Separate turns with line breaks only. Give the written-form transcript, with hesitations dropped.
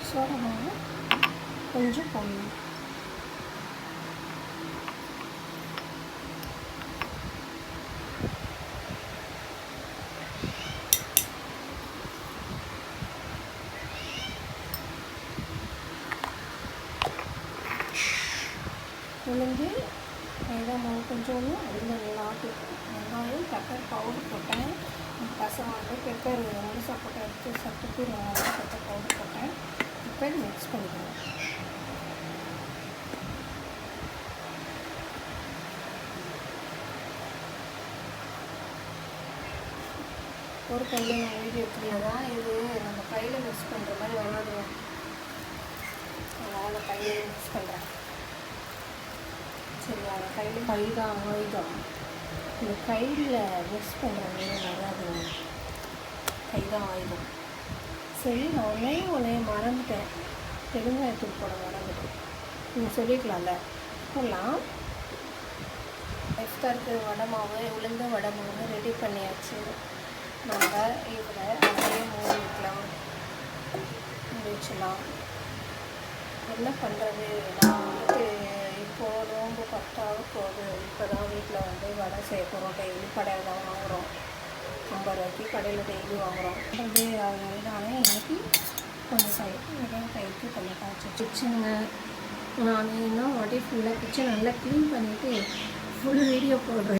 Soda மாவு கொஞ்சம் போடணும். உளுந்து மைதா மாவு கொஞ்சோண்டு அதில் நல்லா வெங்காயம் பெப்பர் பவுடர் போட்டேன். பசங்க வந்து பெப்பர் முழுசாக போட்டு எடுத்து சட்டுக்கு பெப்பர் பவுடர் போட்டேன். இப்போ மிக்ஸ் பண்ணிக்கிறேன். ஒரு கையில் நான் வீடியோ எடுத்துக்கலாம். இது நம்ம கையில் மிக்ஸ் பண்ணுற மாதிரி வராதுவோம். அதனால் கையில் மிக்ஸ் பண்ணுறேன். சரியா? கையில் மைதம் இந்த கையில் மிக்ஸ் பண்ணுற மாதிரி வராது. கைதான் ஆயுதம். சரி, நான் ஒன்றே மறந்துட்டேன். பெருங்காயத்தூள் போட மறந்துட்டேன். நீங்கள் சொல்லிக்கலாம்ல. போடலாம். எஃப்தாருக்கு வடை மாவு, உளுந்த வடை மாவு ரெடி பண்ணியாச்சு. நம்ம இதில் அப்படியே மூடி வைக்கலாம். மூடி வச்சலாம். என்ன பண்ணுறது, நான் வந்துட்டு இப்போது நோம்பு 10 போகுது. இப்போ தான் வீட்டில் வந்து வடை செய்ய போகிறோம். டெய்லி கடையில் தான் வாங்குகிறோம். 50 ரூபாய்க்கு கடையில் டெய்லி வாங்குகிறோம். அது அதனால எனக்கு கொஞ்சம் வெறும் கைக்கு கொஞ்சம் காய்ச்சி கிச்சனுங்க. நான் இன்னும் வாட்டி ஃபுல்லாக கிச்சன் நல்லா க்ளீன் பண்ணிவிட்டு ஃபுல் வீடியோ போடுறேன்.